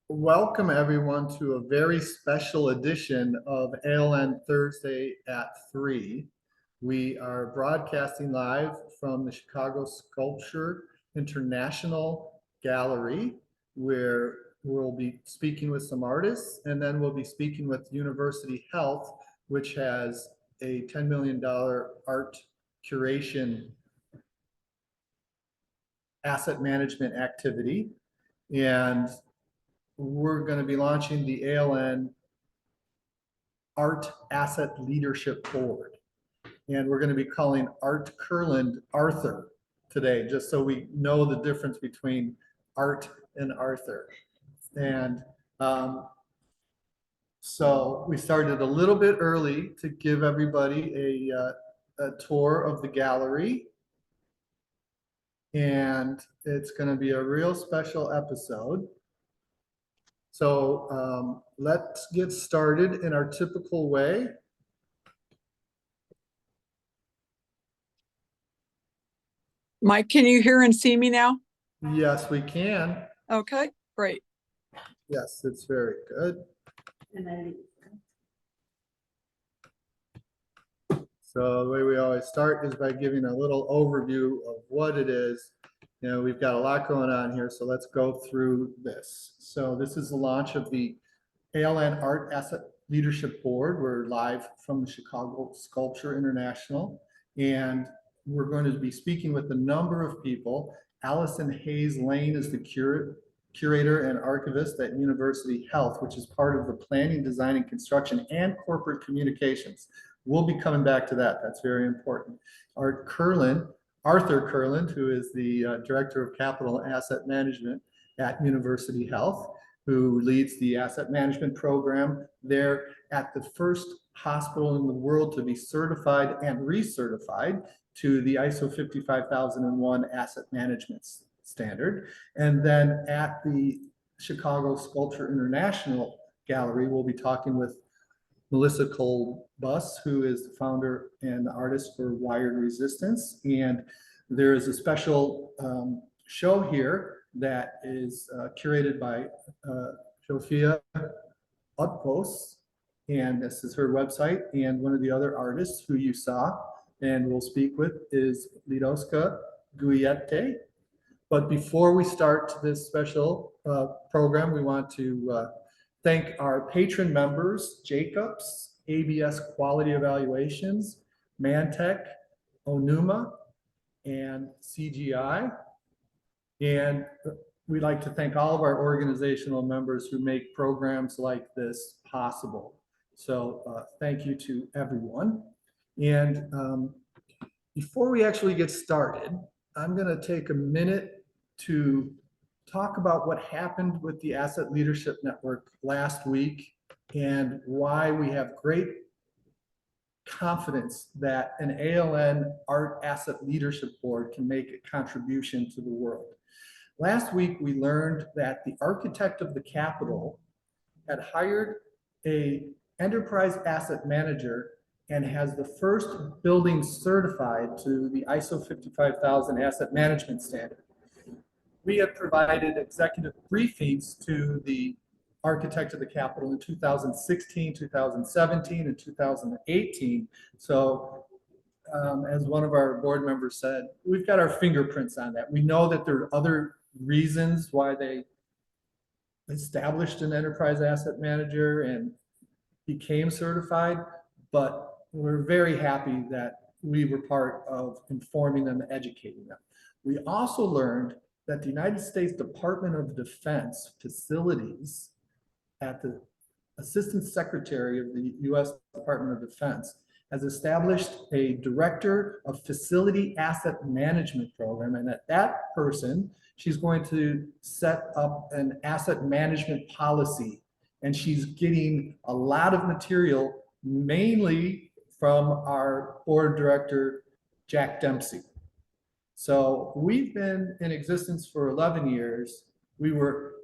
Welcome everyone to a very special edition of ALN Thursday at 3. We are broadcasting live from the Chicago Sculpture International Gallery, where we'll be speaking with some artists, and then we'll be speaking with University Health, which has a $10 million art curation asset management activity. And we're going to be launching the ALN Art Asset Leadership Board. And we're going to be calling Art Kurland Arthur today, just so we know the difference between Art and Arthur. And so we started a little bit early to give everybody a tour of the gallery. And it's going to be a real special episode. So let's get started in our typical way. Mike, can you hear and see me now? Yes, we can. Okay, great. Yes, it's very good. So the way we always start is by giving a little overview of what it is. You know, we've got a lot going on here, so let's go through this. So this is the launch of the ALN Art Asset Leadership Board. We're live from the Chicago Sculpture International, and we're going to be speaking with a number of people. Allison Hayes Lane is the curator and archivist at University Health, which is part of the planning, design, and construction and corporate communications. We'll be coming back to that. That's very important. Arthur Kurland, who is the Director of Capital Asset Management at University Health, who leads the asset management program there at the first hospital in the world to be certified and recertified to the ISO 55001 asset management standard. And then at the Chicago Sculpture International Gallery, we'll be talking with Melissa Cole-Buss, who is the founder and artist for Wired Resistance. And there is a special show here that is curated by Sophia Utpos, and this is her website. And one of the other artists who you saw and we'll speak with is Lidoska Guyette. But before we start this special program, we want to thank our patron members: Jacobs, ABS Quality Evaluations, Mantech, Onuma, and CGI. And we'd like to thank all of our organizational members who make programs like this possible. So thank you to everyone. And before we actually get started, I'm going to take a minute to talk about what happened with the Asset Leadership Network last week and why we have great confidence that an ALN Art Asset Leadership Board can make a contribution to the world. Last week, we learned that the architect of the Capitol had hired an enterprise asset manager and has the first building certified to the ISO 55000 asset management standard. We had provided executive briefings to the architect of the Capitol in 2016, 2017, and 2018. So as one of our board members said, we've got our fingerprints on that. We know that there are other reasons why they established an enterprise asset manager and became certified, but we're very happy that we were part of informing them and educating them. We also learned that the United States Department of Defense facilities at the Assistant Secretary of the U.S. Department of Defense has established a Director of Facility Asset Management program, and that person, she's going to set up an asset management policy, and she's getting a lot of material, mainly from our board director, Jack Dempsey. So we've been in existence for 11 years. We were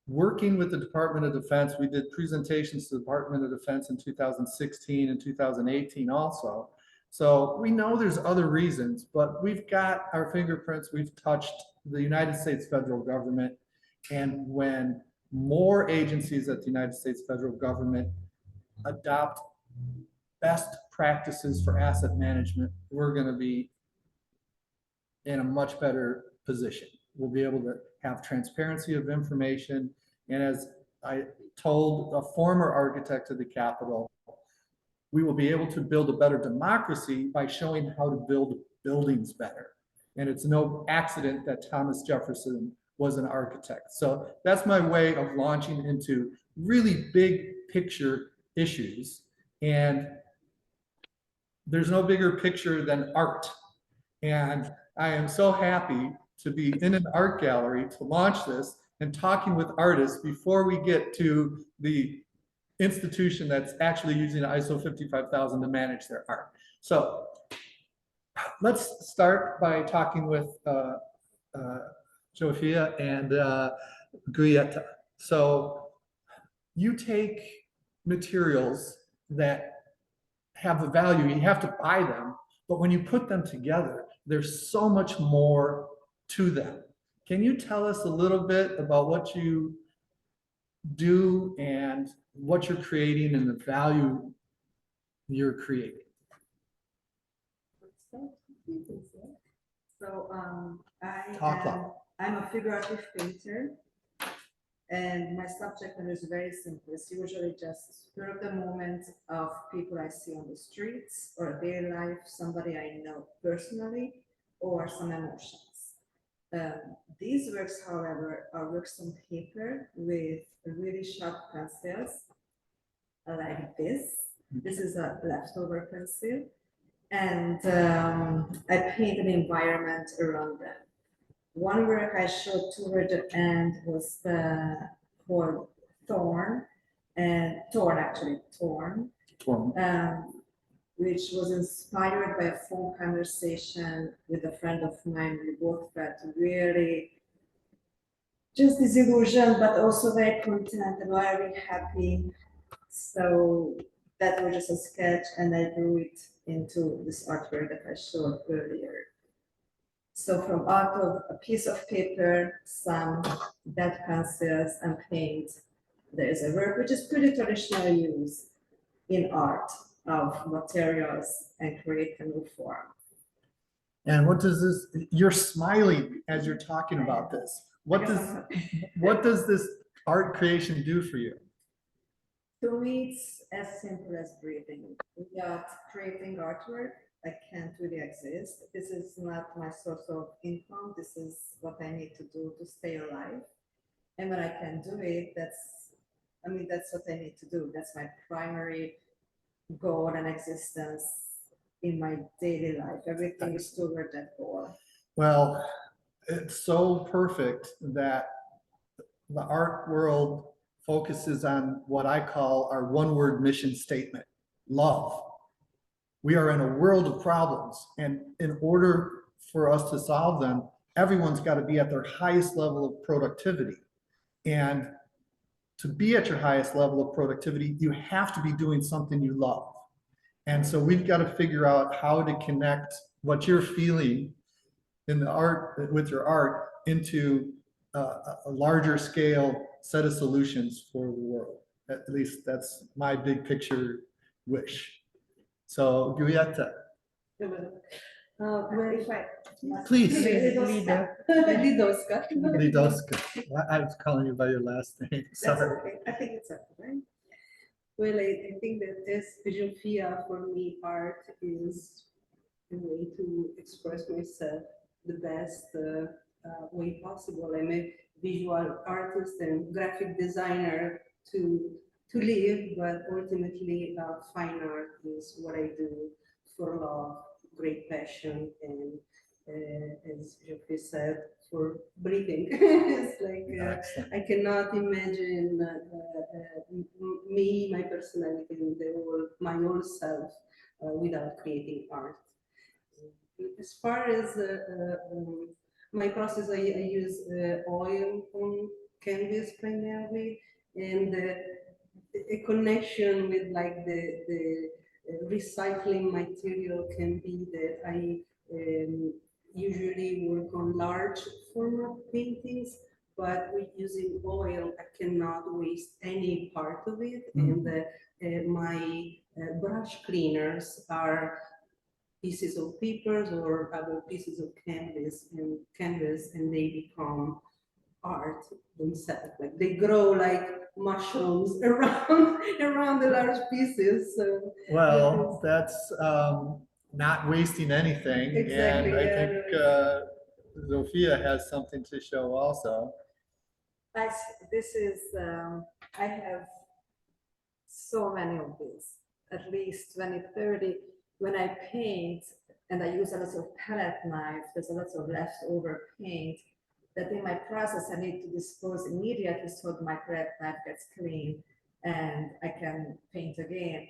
working with the Department of Defense. We did presentations to the Department of Defense in 2016 and 2018 also. So we know there's other reasons, but we've got our fingerprints. We've touched the United States federal government. And when more agencies at the United States federal government adopt best practices for asset management, we're going to be in a much better position. We'll be able to have transparency of information. And as I told a former architect of the Capitol, we will be able to build a better democracy by showing how to build buildings better. And it's no accident that Thomas Jefferson was an architect. So that's my way of launching into really big picture issues. And there's no bigger picture than art. And I am so happy to be in an art gallery to launch this and talking with artists before we get to the institution that's actually using ISO 55000 to manage their art. So let's start by talking with Jofia and Guietta. So you take materials that have a value, you have to buy them, but when you put them together, there's so much more to them. Can you tell us a little bit about what you do and what you're creating and the value you're creating? So I'm Talk a figurative painter, and my subject matter is very simple. It's usually just spur of the moment of people I see on the streets or daily life, somebody I know personally, or some emotions. These works, however, are works on paper with really sharp pencils, like this. This is a leftover pencil, and I paint an environment around them. One work I showed toward the end was called Thorn, which was inspired by a phone conversation with a friend of mine. We both felt really just disillusioned, but also very content and very happy. So that was just a sketch, and I drew it into this artwork that I showed earlier. So from out of a piece of paper, some dead pencils and paint, there is a work which is pretty traditionally used in art of materials and create a new form. And what does this, you're smiling as you're talking about this. What does this art creation do for you? To me, it's as simple as breathing. Without creating artwork, I can't really exist. This is not my source of income. This is what I need to do to stay alive. And when I can do it, that's what I need to do. That's my primary goal and existence in my daily life. Everything is toward that goal. Well, it's so perfect that the art world focuses on what I call our one-word mission statement: love. We are in a world of problems, and in order for us to solve them, everyone's got to be at their highest level of productivity. And to be at your highest level of productivity, you have to be doing something you love. And so we've got to figure out how to connect what you're feeling in the art, with your art, into a larger scale set of solutions for the world. At least that's my big picture wish. So, Guietta. Please. Lidowska. Lidowska. I was calling you by your last name. Sorry. Okay. I think it's okay. Well, I think that as Jofia, for me, art is a way to express myself the best way possible. I'm a visual artist and graphic designer to live, but ultimately fine art is what I do for love, great passion, and as Jofia said, for breathing. It's like I cannot imagine me, my personality, my whole self without creating art. As far as my process, I use oil on canvas primarily, and a connection with like the recycling material can be that I usually work on large format paintings but with using oil, I cannot waste any part of it. Mhm. And my brush cleaners are pieces of papers or other pieces of canvas, and they become art themselves. Like they grow like mushrooms around the large pieces. So Well, that's not wasting anything. Exactly, And I yeah, think no, Zofia has something to show also. This is, I have so many of these, at least 20, 30. When I paint and I use a lot of palette knife, there's a lot of leftover paint that in my process I need to dispose immediately so my palette knife gets clean and I can paint again.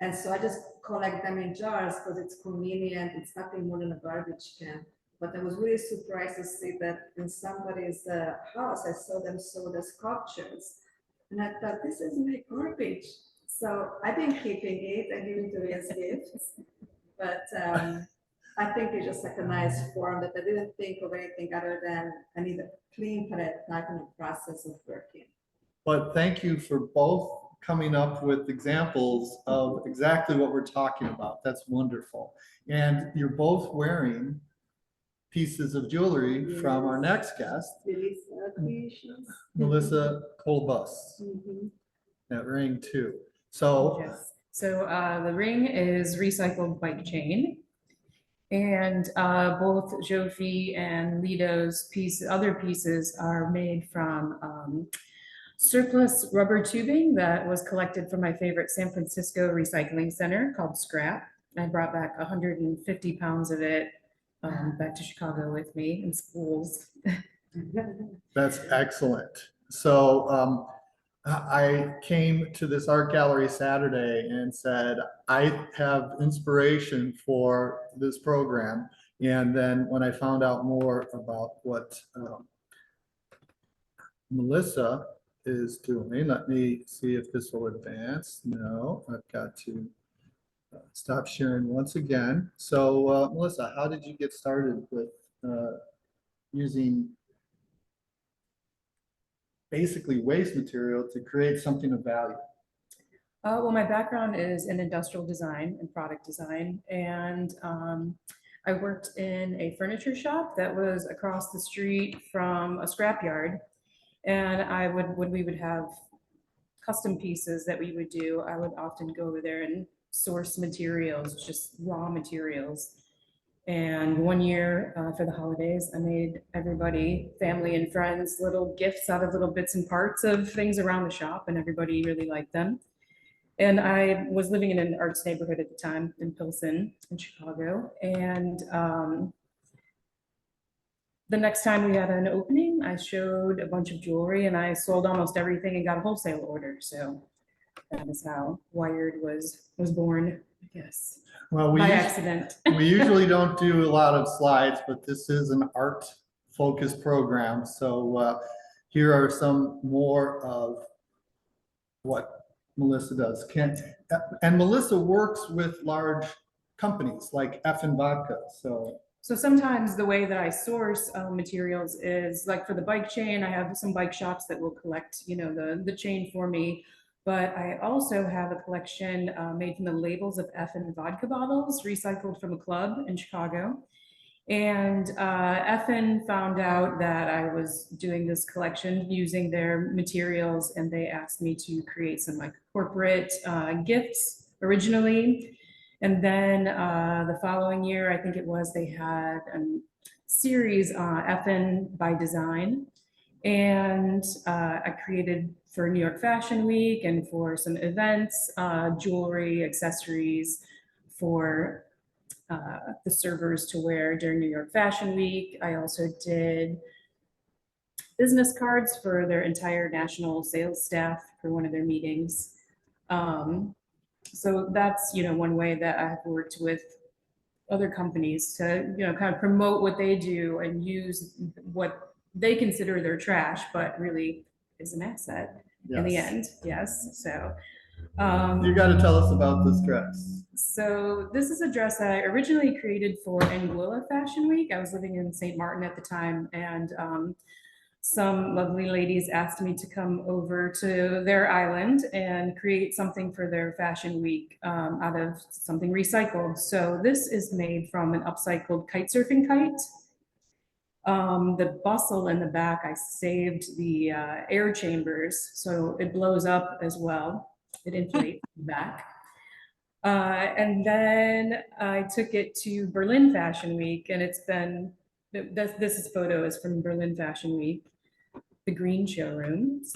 And so I just collect them in jars because it's convenient. It's nothing more than a garbage can. But I was really surprised to see that in somebody's house, I saw them sold as sculptures. And I thought, this is my garbage. So I've been keeping it and giving it away as gifts. But I think it's just like a nice form that I didn't think of anything other than I need a clean palette knife in the process of working. But thank you for both coming up with examples of exactly what we're talking about. That's wonderful. And you're both wearing pieces of jewelry from our next guest, Melissa creations. Melissa Colbus. Mhm. That ring too. So Yes. So the ring is recycled bike chain. And both Jofi and Lido's other pieces are made from surplus rubber tubing that was collected from my favorite San Francisco recycling center called Scrap. I brought back 150 pounds of it back to Chicago with me in spools. that's excellent. So I came to this art gallery Saturday and said, I have inspiration for this program. And then when I found out more about what Melissa is doing, let me see if this will advance. No, I've got to stop sharing once again. So Melissa, how did you get started with using basically waste material to create something of value? Well, my background is in industrial design and product design, and I worked in a furniture shop that was across the street from a scrapyard. And when we would have custom pieces that we would do, I would often go over there and source materials, just raw materials. And one year for the holidays, I made everybody, family and friends, little gifts out of little bits and parts of things around the shop, and everybody really liked them. And I was living in an arts neighborhood at the time in Pilsen in Chicago. And the next time we had an opening, I showed a bunch of jewelry and I sold almost everything and got a wholesale order. So that is how Wired was born, I guess, Well, by accident. we usually don't do a lot of slides, but this is an art focused program. So here are some more of what Melissa does. And Melissa works with large companies like F&V Vodka. So sometimes the way that I source materials is like for the bike chain, I have some bike shops that will collect, the chain for me. But I also have a collection made from the labels of Effin vodka bottles recycled from a club in Chicago. And Effin found out that I was doing this collection using their materials, and they asked me to create some like corporate gifts originally. And then the following year, I think it was, they had a series Effin by Design. And I created for New York Fashion Week and for some events, jewelry, accessories for the servers to wear during New York Fashion Week. I also did business cards for their entire national sales staff for one of their meetings. So that's, one way that I've worked with other companies to, kind of promote what they do and use what they consider their trash, but really is an asset in the Yes. end. Yes. So You got to tell us about this dress. so this is a dress that I originally created for Anguilla Fashion Week. I was living in St. Martin at the time, and some lovely ladies asked me to come over to their island and create something for their fashion week out of something recycled. So this is made from an upcycled kite surfing kite. The bustle in the back, I saved the air chambers, so it blows up as well. It inflates the back. And then I took it to Berlin Fashion Week, and it's been, this photo is from Berlin Fashion Week, the green showrooms.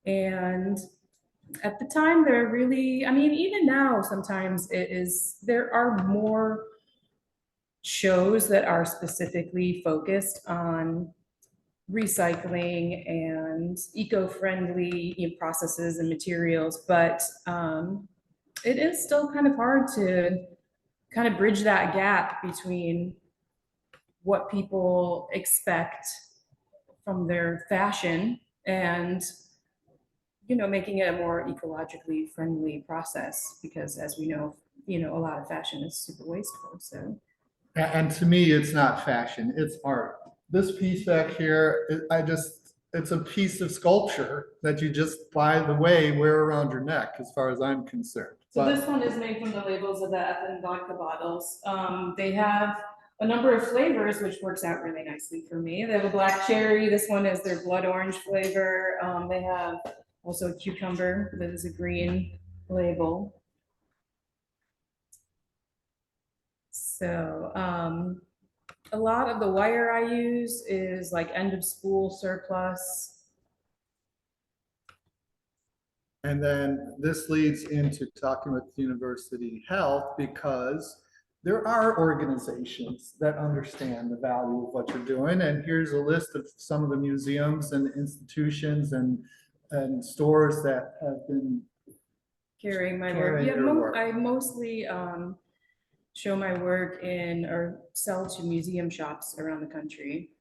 And at the time, there really, I mean, even now, sometimes there are more shows that are specifically focused on recycling and eco-friendly processes and materials, but it is still kind of hard to kind of bridge that gap between what people expect from their fashion and making it a more ecologically friendly process, because as we know, a lot of fashion is super wasteful. So And to me, it's not fashion, it's art. This piece back here, it's a piece of sculpture that you just, by the way, wear around your neck, as far as I'm concerned. So But- this one is made from the labels of the Effen vodka bottles. They have a number of flavors, which works out really nicely for me. They have a black cherry. This one is their blood orange flavor. They have also a cucumber that is a green label. So a lot of the wire I use is like end of spool surplus. And then this leads into talking with University Health, because there are organizations that understand the value of what you're doing. And here's a list of some of the museums and institutions and stores that have been Carrying my Carrying work. Yeah, your work. I mostly show my work in or sell to museum shops around the country.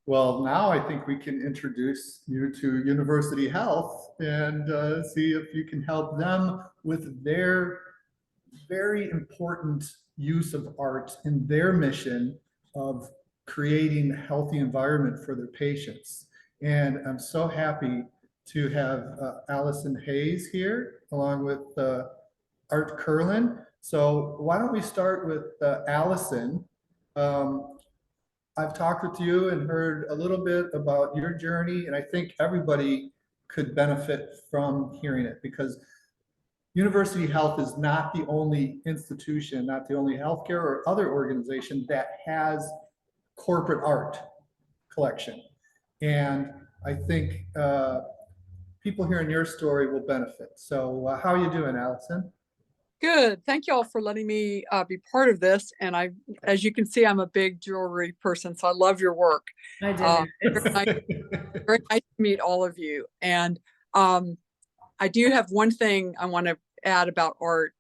Well, now I think we can introduce you to University Health and see if you can help them with their very important use of art in their mission of creating a healthy environment for their patients. And I'm so happy to have Allison Hayes here, along with Art Curlin. So why don't we start with Allison? I've talked with you and heard a little bit about your journey, and I think everybody could benefit from hearing it, because University Health is not the only institution, not the only healthcare or other organization that has corporate art collection. And I think people hearing your story will benefit. So how are you doing, Allison? Good. Thank you all for letting me be part of this. And as you can see, I'm a big jewelry person, so I love your work. I did. Very nice to meet all of you. And I do have one thing I want to add about art,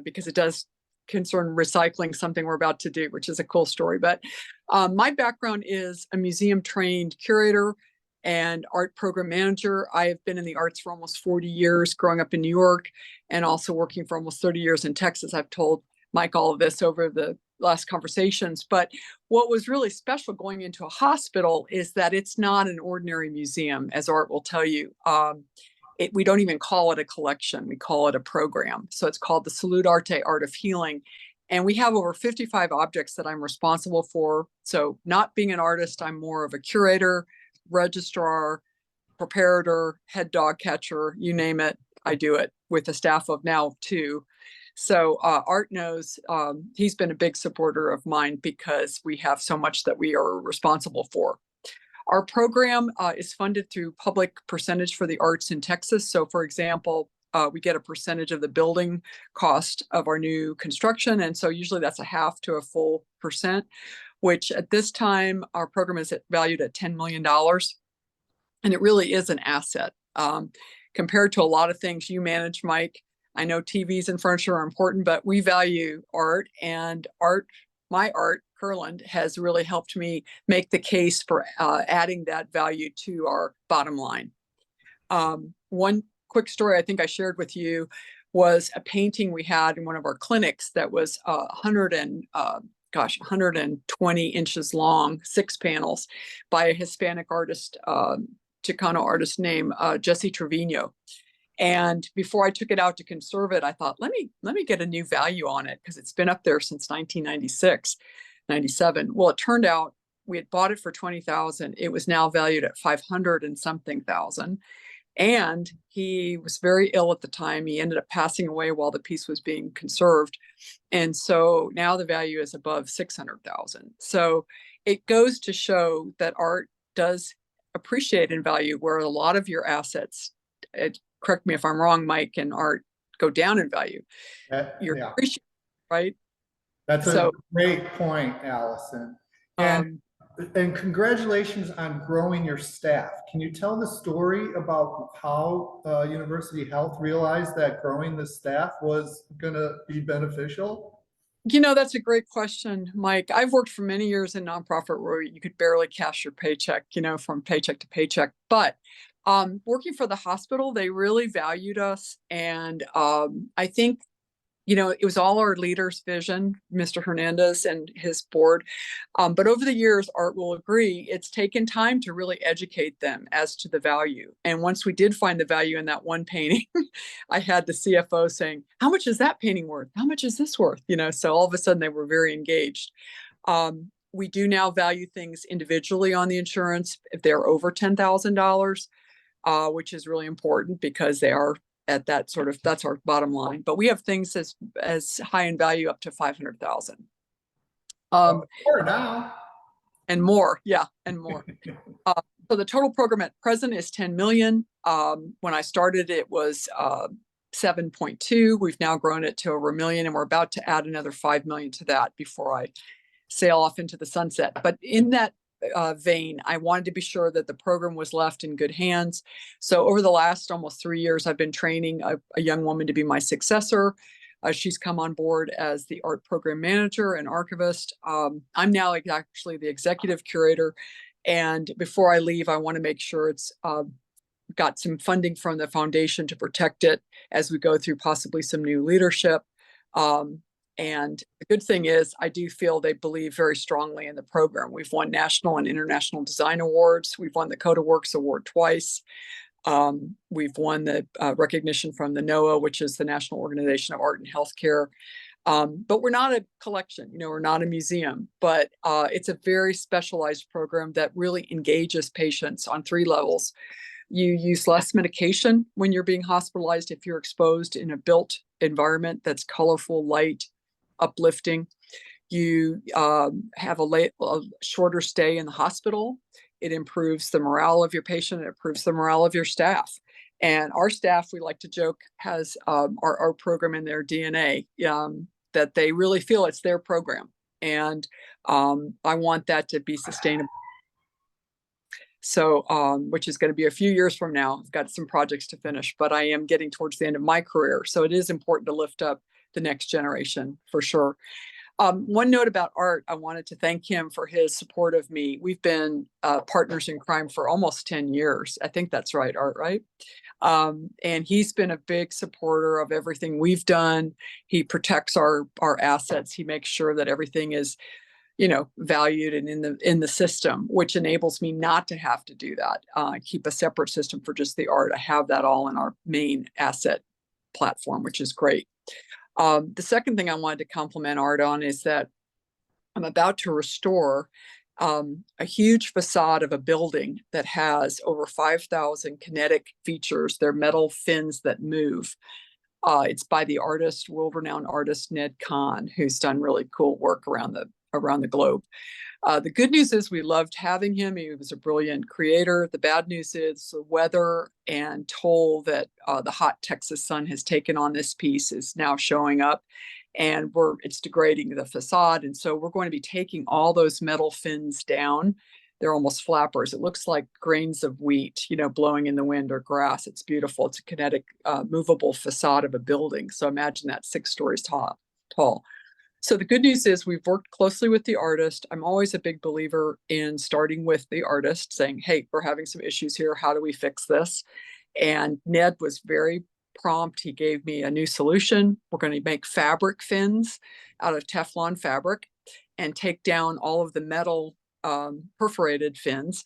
because it does concern recycling, something we're about to do, which is a cool story. But my background is a museum trained curator and art program manager. I have been in the arts for almost 40 years, growing up in New York, and also working for almost 30 years in Texas. I've told Mike all of this over the last conversations. But what was really special going into a hospital is that it's not an ordinary museum, as Art will tell you. We don't even call it a collection, we call it a program. So it's called the Salute Arte, Art of Healing. And we have over 55 objects that I'm responsible for. So not being an artist, I'm more of a curator, registrar, preparator, head dog catcher, you name it, I do it with a staff of now 2. So Art knows he's been a big supporter of mine, because we have so much that we are responsible for. Our program is funded through public percentage for the arts in Texas. So for example, we get a percentage of the building cost of our new construction. And so usually that's a half to a full percent, which at this time, our program is valued at $10 million. And it really is an asset compared to a lot of things you manage, Mike. I know TVs and furniture are important, but we value art, and my art, Curland, has really helped me make the case for adding that value to our bottom line. One quick story I think I shared with you was a painting we had in one of our clinics that was 100 and gosh, 120 inches long, 6 panels by a Hispanic artist, Chicano artist named Jesse Trevino. And before I took it out to conserve it, I thought, let me get a new value on it because it's been up there since 1996, 97. Well, it turned out we had bought it for 20,000. It was now valued at 500 and something thousand. And he was very ill at the time. He ended up passing away while the piece was being conserved. And so now the value is above 600,000. So it goes to show that art does appreciate in value where a lot of your assets, correct me if I'm wrong, Mike, and art go down in value. You're Yeah, appreciating, right? that's a So, great point, Allison. And congratulations on growing your staff. Can you tell the story about how University Health realized that growing the staff was going to be beneficial? that's a great question, Mike. I've worked for many years in nonprofit where you could barely cash your paycheck, from paycheck to paycheck. But working for the hospital, they really valued us. And I think it was all our leader's vision, Mr. Hernandez and his board. But over the years, Art will agree, it's taken time to really educate them as to the value. And once we did find the value in that one painting, I had the CFO saying, how much is that painting worth? How much is this worth? So all of a sudden they were very engaged. We do now value things individually on the insurance if they're over $10,000, which is really important because they are at that that's our bottom line. But we have things as high in value up to 500,000. More now. And more, yeah, and more. So the total program at present is 10 million. When I started, it was 7.2. We've now grown it to over $1 million, and we're about to add another 5 million to that before I sail off into the sunset. But in that vein, I wanted to be sure that the program was left in good hands. So over the last almost 3 years, I've been training a young woman to be my successor. She's come on board as the art program manager and archivist. I'm now actually the executive curator. And before I leave, I want to make sure it's got some funding from the foundation to protect it as we go through possibly some new leadership. And the good thing is, I do feel they believe very strongly in the program. We've won national and international design awards. We've won the Coda Works Award twice. We've won the recognition from the NOAA, which is the National Organization of Art and Healthcare. But we're not a collection, we're not a museum, but it's a very specialized program that really engages patients on 3 levels. You use less medication when you're being hospitalized if you're exposed in a built environment that's colorful, light, uplifting. You have a shorter stay in the hospital. It improves the morale of your patient. It improves the morale of your staff. And our staff, we like to joke, has our program in their DNA, that they really feel it's their program. And I want that to be sustainable. So, which is going to be a few years from now. I've got some projects to finish, but I am getting towards the end of my career. So it is important to lift up the next generation for sure. One note about Art, I wanted to thank him for his support of me. We've been partners in crime for almost 10 years. I think that's right, Art, right? And he's been a big supporter of everything we've done. He protects our assets. He makes sure that everything is, valued and in the system, which enables me not to have to do that. Keep a separate system for just the art. I have that all in our main asset platform, which is great. The second thing I wanted to compliment Art on is that I'm about to restore a huge facade of a building that has over 5,000 kinetic features. They're metal fins that move. It's by the world-renowned artist, Ned Kahn, who's done really cool work around the globe. The good news is we loved having him. He was a brilliant creator. The bad news is the weather and toll that the hot Texas sun has taken on this piece is now showing up, and it's degrading the facade. And so we're going to be taking all those metal fins down. They're almost flappers. It looks like grains of wheat, blowing in the wind or grass. It's beautiful. It's a kinetic, movable facade of a building. So imagine that 6 stories tall. So the good news is we've worked closely with the artist. I'm always a big believer in starting with the artist, saying, hey, we're having some issues here. How do we fix this? And Ned was very prompt. He gave me a new solution. We're going to make fabric fins out of Teflon fabric. and take down all of the metal perforated fins,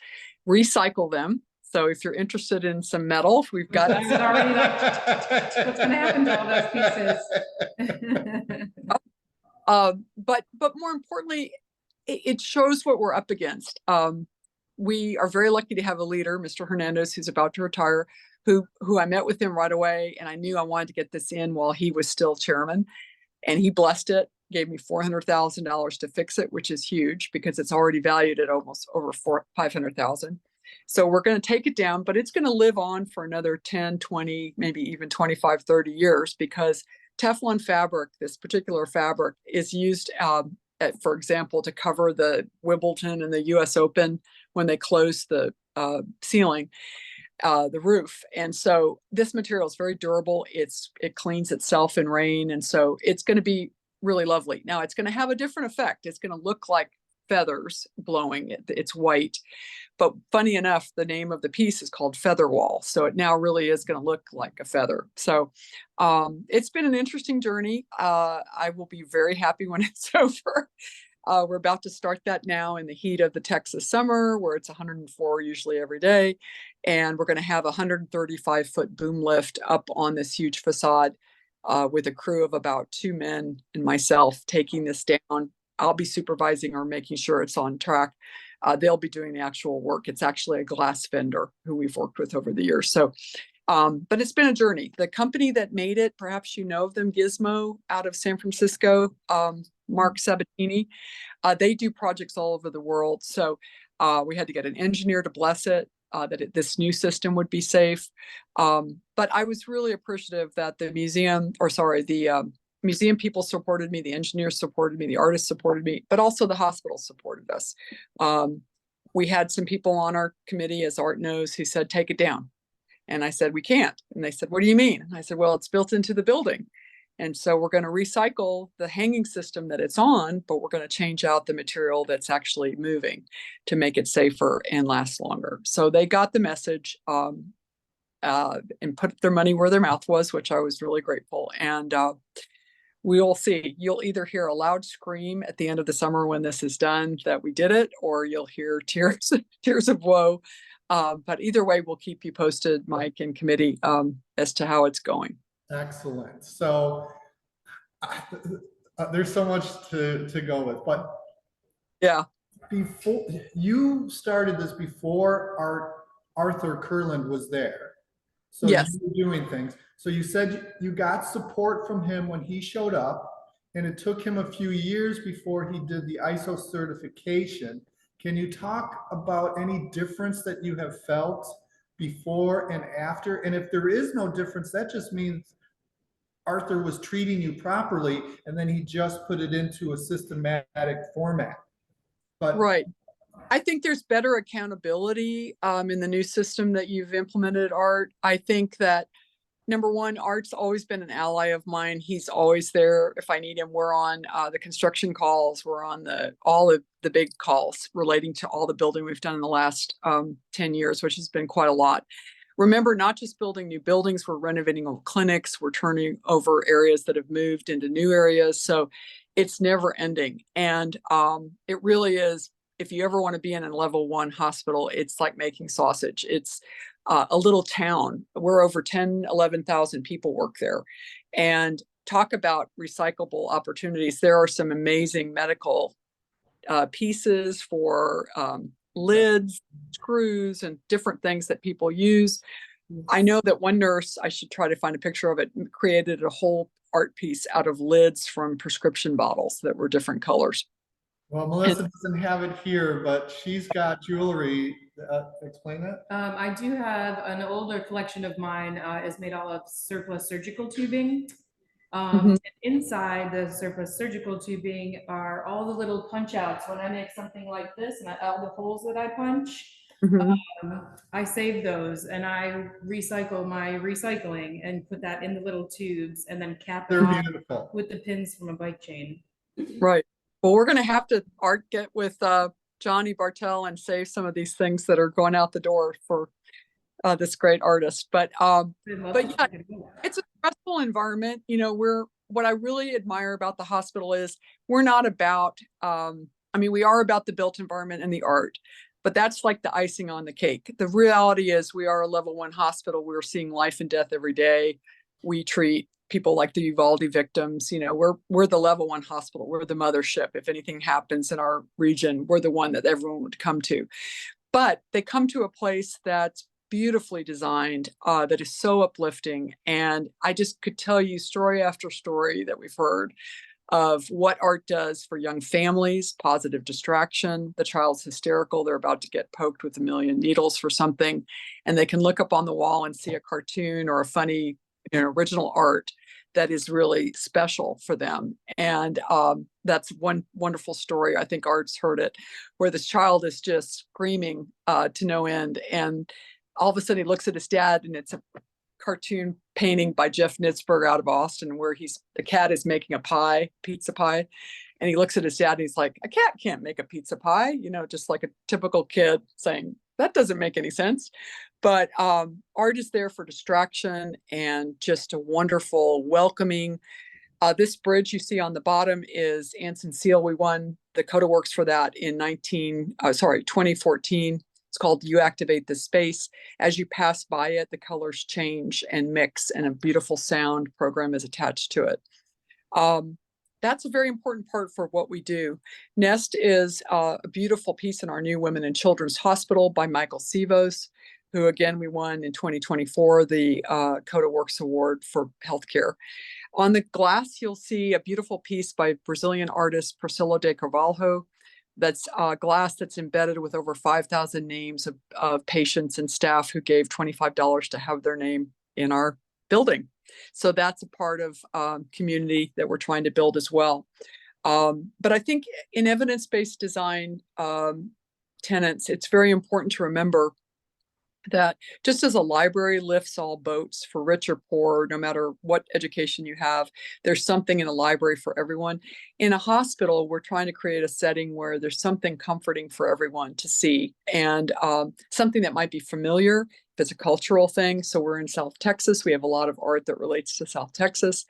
recycle them. So if you're interested in some metal, we've got I was already like, what's gonna happen to all those pieces? But more importantly, it shows what we're up against. We are very lucky to have a leader, Mr. Hernandez, who's about to retire, who I met with him right away, and I knew I wanted to get this in while he was still chairman, and he blessed it, gave me $400,000 to fix it, which is huge because it's already valued at almost over $500,000. So we're going to take it down, but it's going to live on for another 10, 20, maybe even 25, 30 years because Teflon fabric, this particular fabric, is used, for example, to cover the Wimbledon and the US Open when they close the ceiling, the roof. And so this material is very durable. It cleans itself in rain. And so it's going to be really lovely. Now it's going to have a different effect. It's going to look like feathers blowing. It's white. But funny enough, the name of the piece is called Feather Wall. So it now really is going to look like a feather. So it's been an interesting journey. I will be very happy when it's over. We're about to start that now in the heat of the Texas summer, where it's 104 usually every day. And we're going to have a 135-foot boom lift up on this huge facade with a crew of about 2 men and myself taking this down. I'll be supervising or making sure it's on track. They'll be doing the actual work. It's actually a glass vendor who we've worked with over the years. So, but it's been a journey. The company that made it, perhaps you know of them, Gizmo out of San Francisco, Mark Sabatini, they do projects all over the world. So we had to get an engineer to bless it, that this new system would be safe. But I was really appreciative that the museum people supported me, the engineers supported me, the artists supported me, but also the hospital supported us. We had some people on our committee, as Art knows, who said, take it down. And I said, we can't. And they said, what do you mean? And I said, well, it's built into the building. And so we're going to recycle the hanging system that it's on, but we're going to change out the material that's actually moving to make it safer and last longer. So they got the message and put their money where their mouth was, which I was really grateful. And we'll see. You'll either hear a loud scream at the end of the summer when this is done that we did it, or you'll hear tears of woe. But either way, we'll keep you posted, Mike and committee, as to how it's going. Excellent. So there's so much to go with, but yeah, before you started this, before Arthur Kurland was there. So yes, you were doing things. So you said you got support from him when he showed up, and it took him a few years before he did the ISO certification. Can you talk about any difference that you have felt before and after? And if there is no difference, that just means Arthur was treating you properly, and then he just put it into a systematic format. But right. I think there's better accountability in the new system that you've implemented, Art. I think that number one, Art's always been an ally of mine. He's always there if I need him. We're on the construction calls. We're on all of the big calls relating to all the building we've done in the last 10 years, which has been quite a lot. Remember, not just building new buildings, we're renovating old clinics, we're turning over areas that have moved into new areas. So it's never ending. And it really is, if you ever want to be in a level 1 hospital, it's like making sausage. It's a little town. We're over 11,000 people work there. And talk about recyclable opportunities. There are some amazing medical pieces for lids, screws, and different things that people use. I know that one nurse, I should try to find a picture of it, created a whole art piece out of lids from prescription bottles that were different colors. well, Melissa doesn't have it here, but she's got jewelry. Explain that. I do have an older collection of mine is made out of surplus surgical tubing. And inside the surplus surgical tubing are all the little punch outs. When I make something like this and all the holes that I punch, I save those and I recycle my recycling and put that in the little tubes and then cap it They're off beautiful. with the pins from a bike chain. Right. Well, we're going to have to get with Johnny Bartel and save some of these things that are going out the door for this great artist. But yeah, it's a stressful environment. You know, what I really admire about the hospital is we're not about, I mean, we are about the built environment and the art, but that's like the icing on the cake. The reality is we are a level 1 hospital. We're seeing life and death every day. We treat people like the Uvalde victims. You know, we're the level 1 hospital. We're the mothership. If anything happens in our region, we're the one that everyone would come to. But they come to a place that's beautifully designed, that is so uplifting. And I just could tell you story after story that we've heard of what art does for young families, positive distraction. The child's hysterical. They're about to get poked with a million needles for something. And they can look up on the wall and see a cartoon or a funny, original art that is really special for them. And that's one wonderful story. I think Art's heard it, where this child is just screaming to no end. And all of a sudden he looks at his dad, and it's a cartoon painting by Jeff Nitzberg out of Austin, where the cat is making a pizza pie. And he looks at his dad and he's like, a cat can't make a pizza pie, just like a typical kid saying, that doesn't make any sense. But art is there for distraction and just a wonderful welcoming. This bridge you see on the bottom is Anson Seal. We won the Coda Works for that in 2014. It's called You Activate the Space. As you pass by it, the colors change and mix, and a beautiful sound program is attached to it. That's a very important part for what we do. Nest is a beautiful piece in our new Women and Children's Hospital by Michael Sivos, who again, we won in 2024, the Coda Works Award for Healthcare. On the glass, you'll see a beautiful piece by Brazilian artist Priscila de Carvalho. That's glass that's embedded with over 5,000 names of patients and staff who gave $25 to have their name in our building. So that's a part of community that we're trying to build as well. But I think in evidence-based design tenets, it's very important to remember that just as a library lifts all boats for rich or poor, no matter what education you have, there's something in a library for everyone. In a hospital, we're trying to create a setting where there's something comforting for everyone to see, and something that might be familiar if it's a cultural thing. So we're in South Texas. We have a lot of art that relates to South Texas.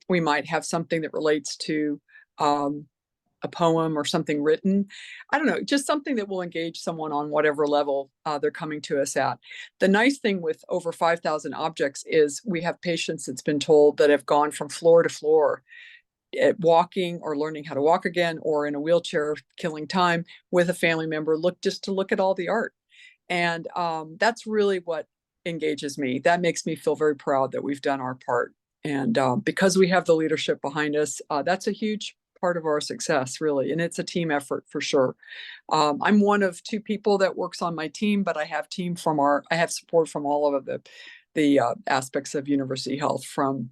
We might have something that relates to a poem or something written. I don't know, just something that will engage someone on whatever level they're coming to us at. The nice thing with over 5,000 objects is we have patients, it's been told, that have gone from floor to floor at walking or learning how to walk again, or in a wheelchair, killing time with a family member, just to look at all the art. And that's really what engages me. That makes me feel very proud that we've done our part. And because we have the leadership behind us, that's a huge part of our success, really. And it's a team effort for sure. I'm one of 2 people that works on my team, but I have support from all of the aspects of University Health, from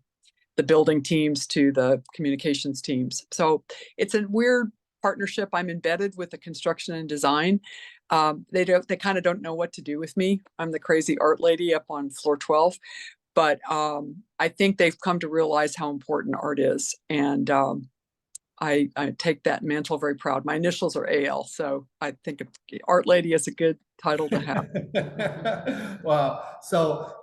the building teams to the communications teams. So it's a weird partnership. I'm embedded with the construction and design. They kind of don't know what to do with me. I'm the crazy art lady up on floor 12, but I think they've come to realize how important art is. And I take that mantle very proud. My initials are AL, so I think art lady is a good title to have. Wow. So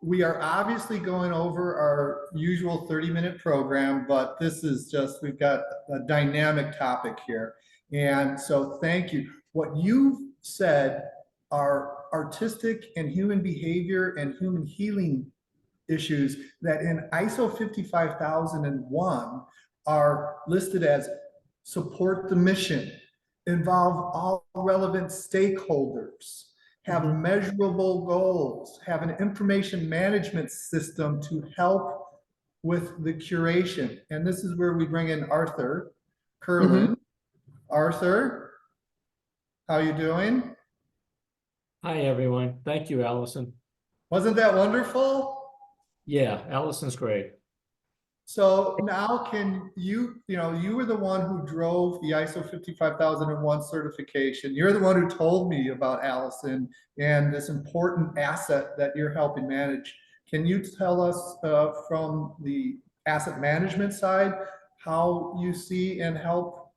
we are obviously going over our usual 30-minute program, but this is just, we've got a dynamic topic here. And so thank you. What you've said are artistic and human behavior and human healing issues that in ISO 55001 are listed as support the mission, involve all relevant stakeholders, have measurable goals, have an information management system to help with the curation. And this is where we bring in Arthur Curlin. Arthur, how you doing? Hi, everyone. Thank you, Allison. Wasn't that wonderful? Yeah, Allison's great. So now you were the one who drove the ISO 55001 certification. You're the one who told me about Allison and this important asset that you're helping manage. Can you tell us from the asset management side how you see and help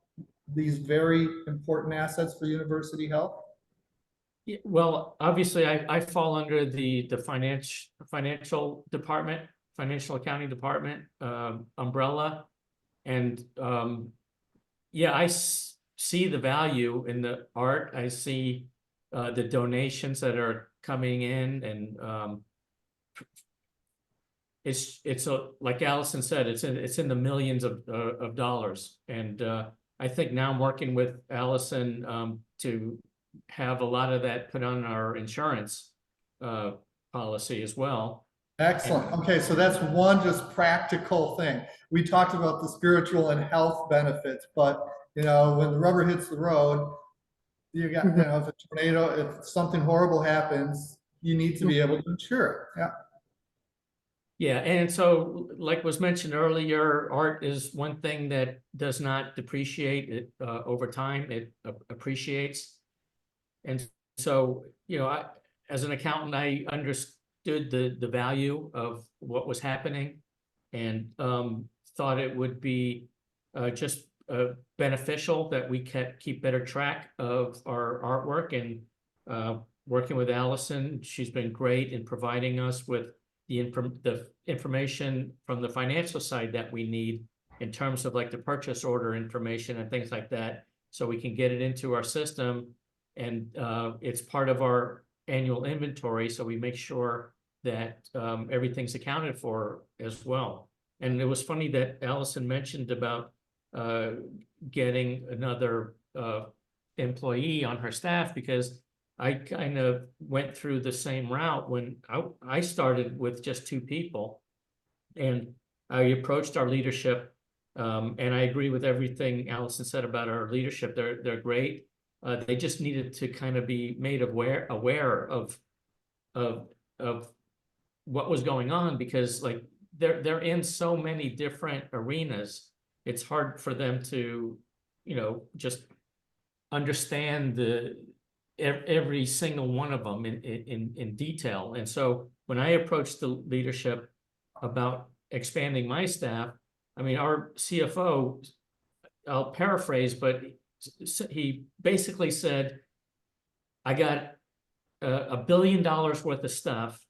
these very important assets for University Health? Well, obviously, I fall under the financial department financial accounting department, umbrella. And, yeah, I see the value in the art. I see, the donations that are coming in, and, it's like Allison said, it's in the millions of dollars. And, I think now I'm working with Allison, to have a lot of that put on our insurance, policy as well. Excellent. Okay, so that's one just practical thing. We talked about the spiritual and health benefits, but when the rubber hits the road, you got, if a tornado, if something horrible happens, you need to be able to insure it. Yeah. Yeah, and so like was mentioned earlier, art is one thing that does not depreciate. It, over time, it appreciates. And so, as an accountant, I understood the value of what was happening, and thought it would be just beneficial that we keep better track of our artwork. And working with Allison, she's been great in providing us with the information from the financial side that we need in terms of like the purchase order information and things like that, so we can get it into our system. And it's part of our annual inventory, so we make sure that everything's accounted for as well. And it was funny that Allison mentioned about getting another employee on her staff, because I kind of went through the same route when I started with just 2 people, and I approached our leadership, and I agree with everything Allison said about our leadership. They're great. They just needed to kind of be made aware of what was going on, because like they're in so many different arenas. It's hard for them to, just understand every single one of them in detail. And so when I approached the leadership about expanding my staff, I mean, our CFO, I'll paraphrase, but he basically said, I got $1 billion worth of stuff,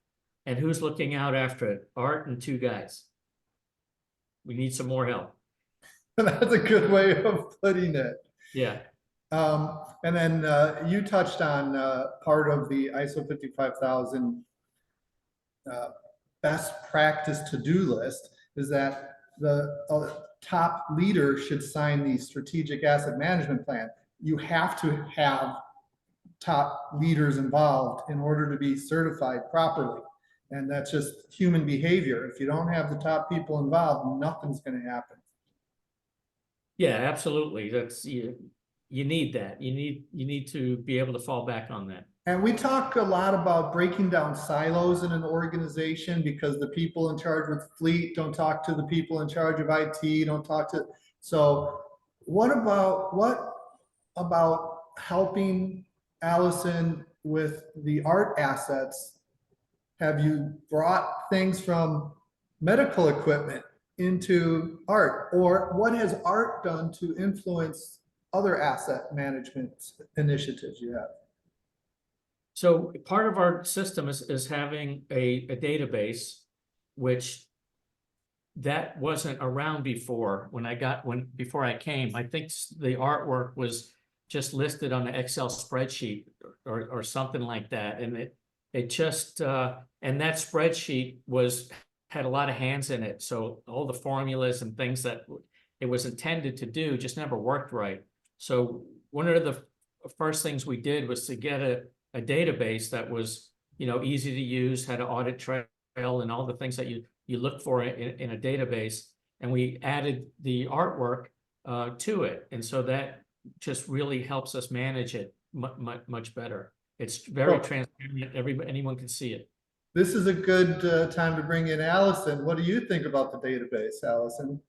and who's looking out after it? Art and 2 guys. We need some more help. That's a good way of putting it. Yeah. And then you touched on part of the ISO 55000 best practice to-do list is that the top leader should sign the strategic asset management plan. You have to have top leaders involved in order to be certified properly. And that's just human behavior. If you don't have the top people involved, nothing's going to happen. Yeah, absolutely. That's you need that. You need to be able to fall back on that. And we talk a lot about breaking down silos in an organization, because the people in charge with fleet don't talk to the people in charge of IT, don't talk to. So what about helping Allison with the art assets? Have you brought things from medical equipment into art, or what has art done to influence other asset management initiatives you have? So part of our system is having a database, which that wasn't around before before I came. I think the artwork was just listed on an Excel spreadsheet or something like that. And it just, and that spreadsheet had a lot of hands in it. So all the formulas and things that it was intended to do just never worked right. So one of the first things we did was to get a database that was, easy to use, had an audit trail and all the things that you look for in a database. And we added the artwork to it. And so that just really helps us manage it much better. It's very transparent. Anyone can see it. This is a good time to bring in Allison. What do you think about the database, Allison?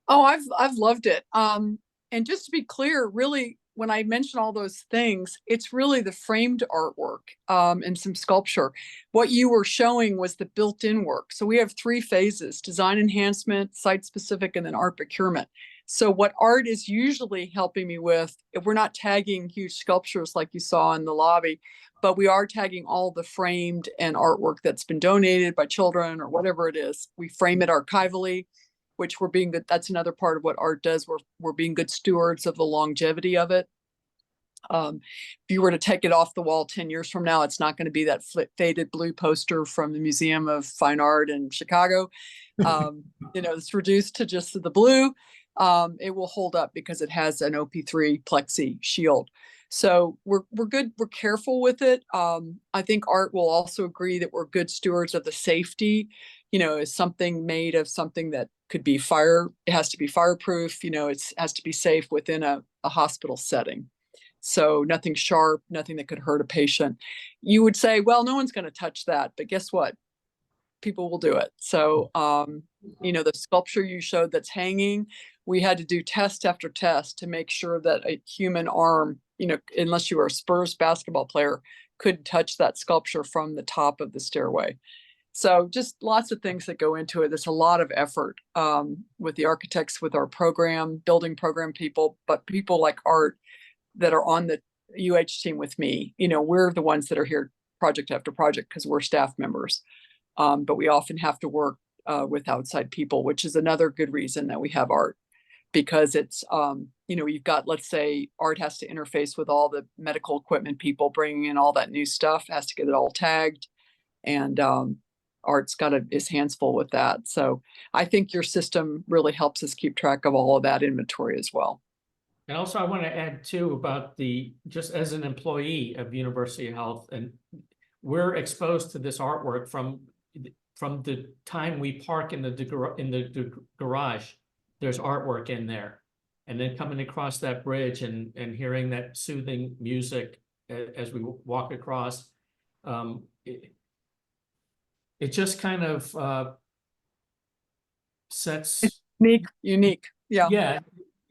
Oh, I've loved it. And just to be clear, really, when I mention all those things, it's really the framed artwork and some sculpture. What you were showing was the built-in work. So we have 3 phases: design enhancement, site specific, and then art procurement. So what Art is usually helping me with, if we're not tagging huge sculptures like you saw in the lobby, but we are tagging all the framed and artwork that's been donated by children or whatever it is. We frame it archivally, which we're being good. That's another part of what Art does. We're being good stewards of the longevity of it. If you were to take it off the wall 10 years from now, it's not going to be that faded blue poster from the Museum of Fine Art in Chicago. It's reduced to just the blue. It will hold up because it has an OP3 plexi shield. So we're good. We're careful with it. I think Art will also agree that we're good stewards of the safety. Is something made of something that could be it has to be fireproof. It has to be safe within a hospital setting. So nothing sharp, nothing that could hurt a patient. You would say, well, no one's going to touch that, but guess what? People will do it. So, the sculpture you showed that's hanging, we had to do test after test to make sure that a human arm, unless you were a Spurs basketball player, couldn't touch that sculpture from the top of the stairway. So just lots of things that go into it. There's a lot of effort with the architects, with our building program people, but people like Art that are on the UH team with me. We're the ones that are here project after project because we're staff members. But we often have to work with outside people, which is another good reason that we have Art, because it's, you've got, let's say Art has to interface with all the medical equipment people bringing in all that new stuff, has to get it all tagged. And Art's got his hands full with that. So I think your system really helps us keep track of all of that inventory as well. And also I want to add too about just as an employee of University of Health, and we're exposed to this artwork from the time we park in the garage. There's artwork in there, and then coming across that bridge and hearing that soothing music as we walk across, it just kind of sets unique. Yeah.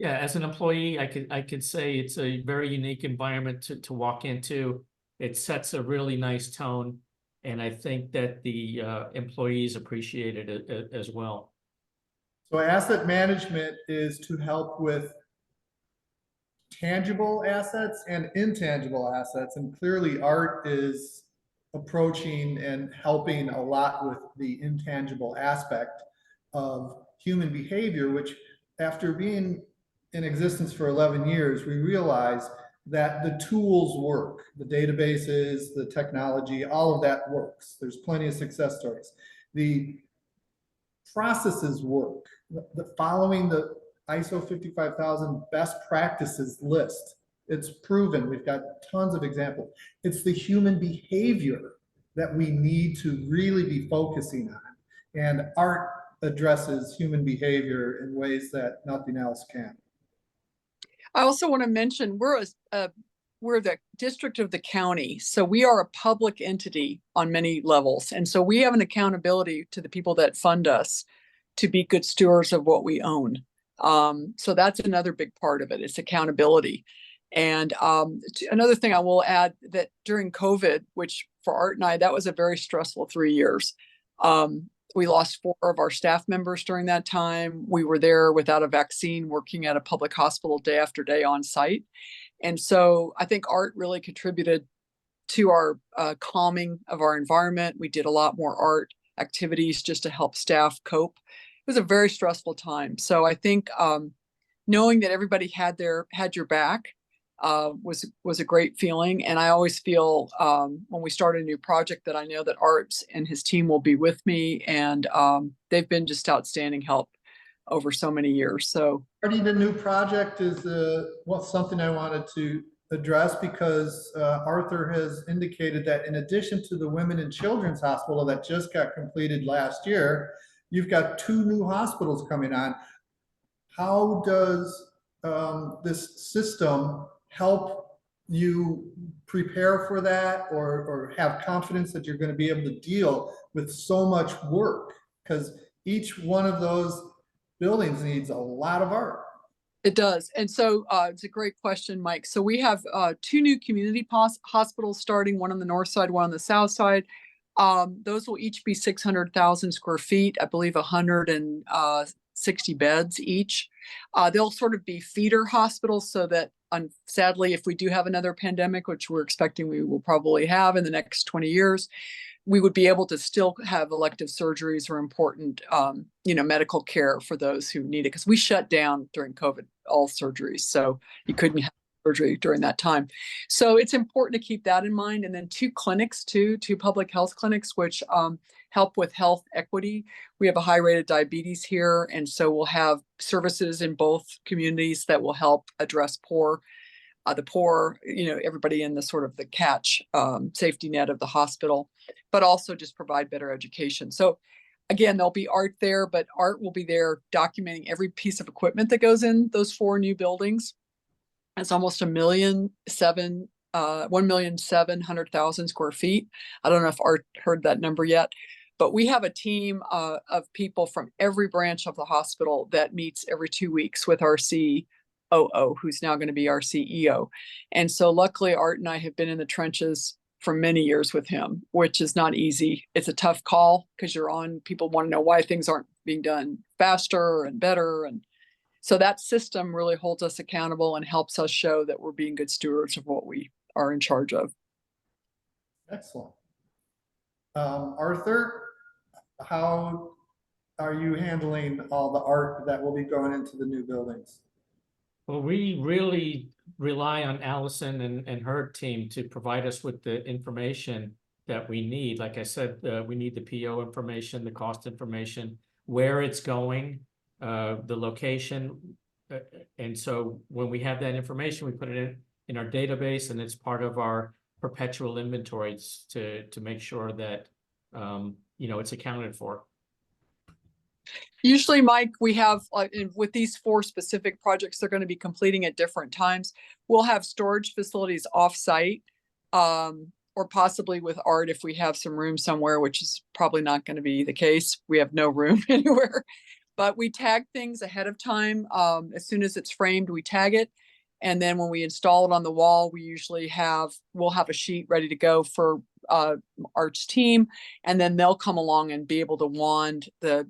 As an employee, I could say it's a very unique environment to walk into. It sets a really nice tone, and I think that the employees appreciate it as well. So asset management is to help with tangible assets and intangible assets, and clearly Art is approaching and helping a lot with the intangible aspect of human behavior, which after being in existence for 11 years, we realize that the tools work, the databases, the technology, all of that works. There's plenty of success stories. The processes work. Following the ISO 55000 best practices list, it's proven. We've got tons of examples. It's the human behavior that we need to really be focusing on. And Art addresses human behavior in ways that nothing else can. I also want to mention we're the district of the county, so we are a public entity on many levels, and so we have an accountability to the people that fund us to be good stewards of what we own. So that's another big part of it. It's accountability. And another thing I will add, that during COVID, which for Art and I, that was a very stressful 3 years. We lost 4 of our staff members during that time. We were there without a vaccine, working at a public hospital day after day on site. And so I think Art really contributed to our calming of our environment. We did a lot more art activities just to help staff cope. It was a very stressful time. So I think knowing that everybody had your back was a great feeling. And I always feel when we start a new project that I know that Art and his team will be with me, and they've been just outstanding help over so many years. So Starting a new project is something I wanted to address, because Arthur has indicated that in addition to the Women and Children's Hospital that just got completed last year, you've got 2 new hospitals coming on. How does this system help you prepare for that, or have confidence that you're going to be able to deal with so much work? Because each one of those buildings needs a lot of art. it does. And so it's a great question, Mike. So we have 2 new community hospitals starting, one on the north side, one on the south side. Those will each be 600,000 square feet. I believe 160 60 beds each. They'll sort of be feeder hospitals so that sadly, if we do have another pandemic, which we're expecting we will probably have in the next 20 years, we would be able to still have elective surgeries or important, medical care for those who need it. Because we shut down during COVID, all surgeries. So you couldn't have surgery during that time. So it's important to keep that in mind. And then two public health clinics, which help with health equity. We have a high rate of diabetes here. And so we'll have services in both communities that will help address the poor, everybody in the sort of the catch safety net of the hospital, but also just provide better education. So again, there'll be Art there, but Art will be there documenting every piece of equipment that goes in those 4 new buildings. It's almost 1,700,000 square feet. I don't know if Art heard that number yet, but we have a team of people from every branch of the hospital that meets every 2 weeks with our COO, who's now going to be our CEO. And so luckily Art and I have been in the trenches for many years with him, which is not easy. It's a tough call because people want to know why things aren't being done faster and better. And so that system really holds us accountable and helps us show that we're being good stewards of what we are in charge of. Excellent. Arthur, how are you handling all the art that will be going into the new buildings? Well, we really rely on Allison and her team to provide us with the information that we need. Like I said, we need the PO information, the cost information, where it's going, the location. And so when we have that information, we put it in our database, and it's part of our perpetual inventories to make sure that, it's accounted for. Usually, Mike, we have, with these 4 specific projects, they're going to be completing at different times. We'll have storage facilities off-site, or possibly with Art if we have some room somewhere, which is probably not going to be the case. We have no room anywhere. But we tag things ahead of time. As soon as it's framed, we tag it. And then when we install it on the wall, we'll have a sheet ready to go for Art's team. And then they'll come along and be able to wand the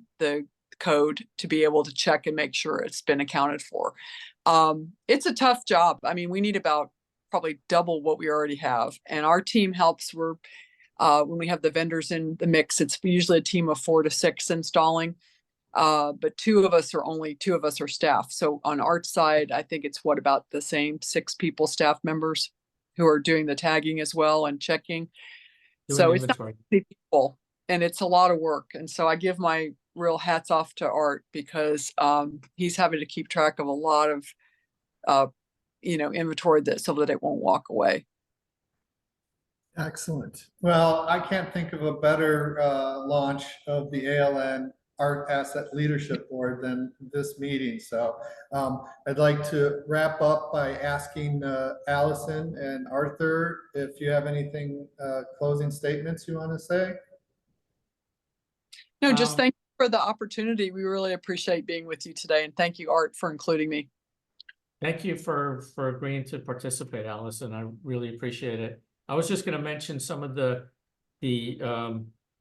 code to be able to check and make sure it's been accounted for. It's a tough job. I mean, we need about probably double what we already have. And our team helps. When we have the vendors in the mix, it's usually a team of 4 to 6 installing. But 2 of us are staff. So on Art's side, I think it's about the same 6 people, staff members who are doing the tagging as well and checking. So it's not people, and it's a lot of work. And so I give my real hats off to Art because he's having to keep track of a lot of inventory so that it won't walk away. Excellent. Well, I can't think of a better launch of the ALN Art Asset Leadership Board than this meeting. So I'd like to wrap up by asking Allison and Arthur if you have anything, closing statements you want to say. No, just thank you for the opportunity. We really appreciate being with you today. And thank you, Art, for including me. Thank you for agreeing to participate, Allison. I really appreciate it. I was just going to mention some of the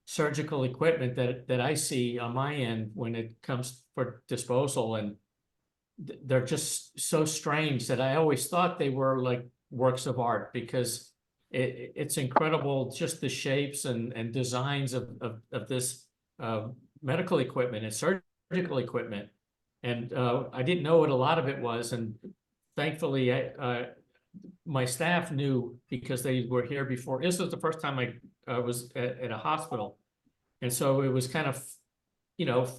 surgical equipment that I see on my end when it comes for disposal, and they're just so strange that I always thought they were like works of art, because it's incredible, just the shapes and designs of this medical equipment and surgical equipment. And I didn't know what a lot of it was, and thankfully my staff knew because they were here before. This was the first time I was at a hospital. And so it was kind of,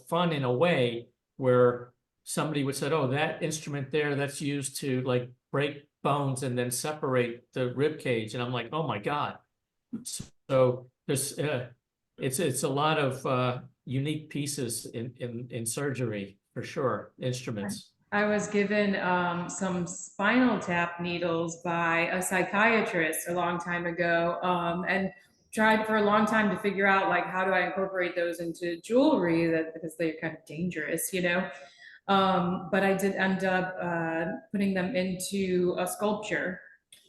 fun in a way where somebody would say, oh, that instrument there, that's used to like break bones and then separate the rib cage. And I'm like, oh my God. So there's, it's a lot of unique pieces in surgery, for sure, instruments. I was given some spinal tap needles by a psychiatrist a long time ago, and tried for a long time to figure out like how do I incorporate those into jewelry, because they're kind of dangerous, but I did end up putting them into a sculpture.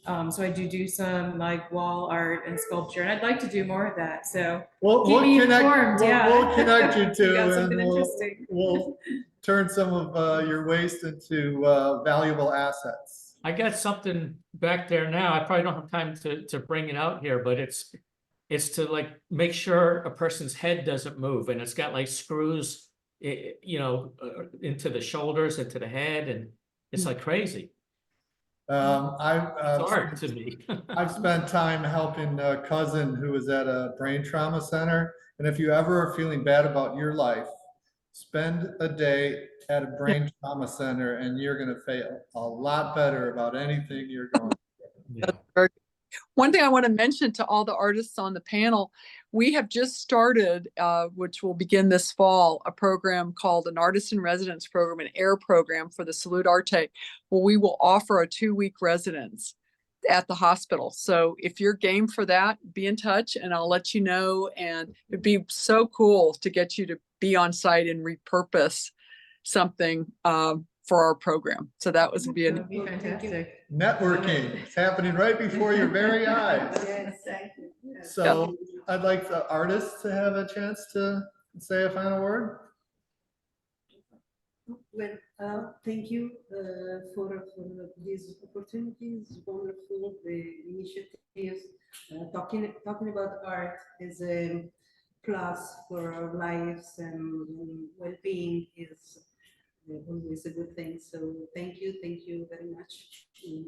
So I do some like wall art and sculpture, and I'd like to do more of that. So We'll keep me connect, informed. we'll connect you You to, got and something interesting. we'll turn some of your waste into valuable assets. I got something back there now. I probably don't have time to bring it out here, but it's to like make sure a person's head doesn't move, and it's got like screws, into the shoulders, into the head, and it's like crazy. It's art to me. I've spent time helping a cousin who was at a brain trauma center. And if you ever are feeling bad about your life, spend a day at a brain trauma center and you're going to feel a lot better about anything you're going Yeah. One thing I want to mention to all the artists on the panel, we have just started, which will begin this fall, a program called an Artist in Residence program, an AIR program for the Salute Arte, where we will offer a 2-week residence at the hospital. So if you're game for that, be in touch and I'll let you know. And it'd be so cool to get you to be on site and repurpose something for our program. So that was be That'd be fantastic. Networking. It's happening right before your very eyes. Yes, thank you. Yes. So I'd like the artists to have a chance to say a final word. Well, thank you for these opportunities, wonderful initiatives. Talking about art is a plus for our lives, and well-being is always a good thing. So thank you very much. And,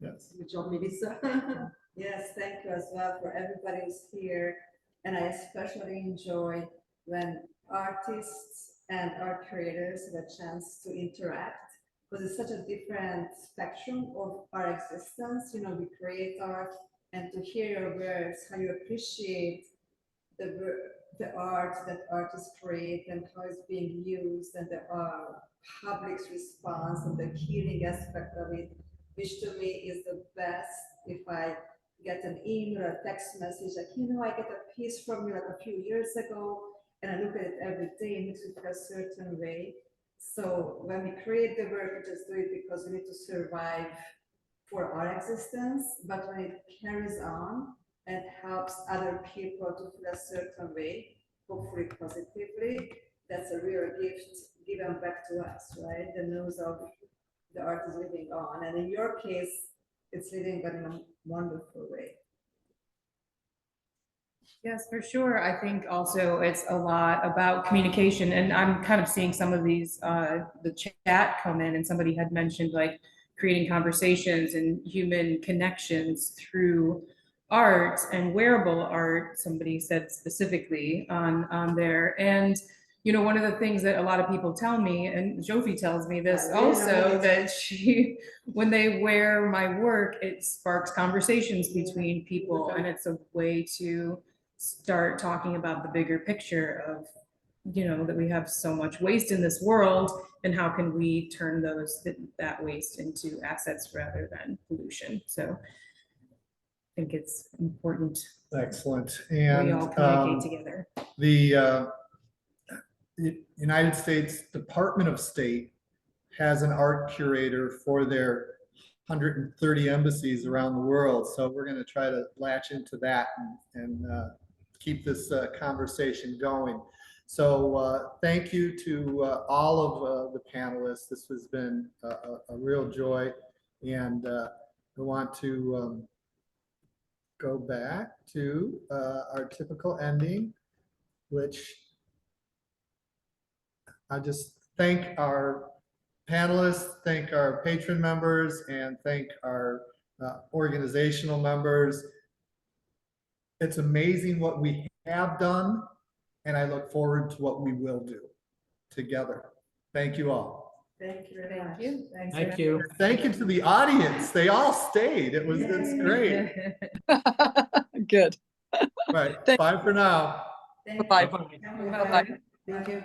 Yes. good job, Melissa. Yes, thank you as well for everybody who's here. And I especially enjoy when artists and art creators have a chance to interact, because it's such a different spectrum of our existence. You know, we create art, and to hear your words, how you appreciate the art that artists create and how it's being used, and the public's response and the healing aspect of it, which to me is the best. If I get an email or a text message like, I get a piece from you like a few years ago, and I look at it every day and makes me feel a certain way. So when we create the work, we just do it because we need to survive for our existence. But when it carries on and helps other people to feel a certain way, hopefully positively, that's a real gift given back to us, right? The news of the art is living on. And in your case, it's living in a wonderful way. Yes, for sure. I think also it's a lot about communication, and I'm kind of seeing some of these, the chat come in, and somebody had mentioned like creating conversations and human connections through art and wearable art. Somebody said specifically on there. And one of the things that a lot of people tell me, and Jofi tells me this also, that when they wear my work, it sparks conversations between people, and it's a way to start talking about the bigger picture of, that we have so much waste in this world, and how can we turn that waste into assets rather than pollution. So I think it's important. Excellent. We all And communicate together. the United States Department of State has an art curator for their 130 embassies around the world. So we're going to try to latch into that and keep this conversation going. So thank you to all of the panelists. This has been a real joy. And I want to go back to our typical ending, which I just thank our panelists, thank our patron members, and thank our organizational members. It's amazing what we have done, and I look forward to what we will do together. Thank you all. Thank you very much. Thank you. Thank you to the audience. They all stayed. It's great. Good. Right. Thank- Bye for now. Thank you. Bye. Bye-bye. Bye-bye. Thank you.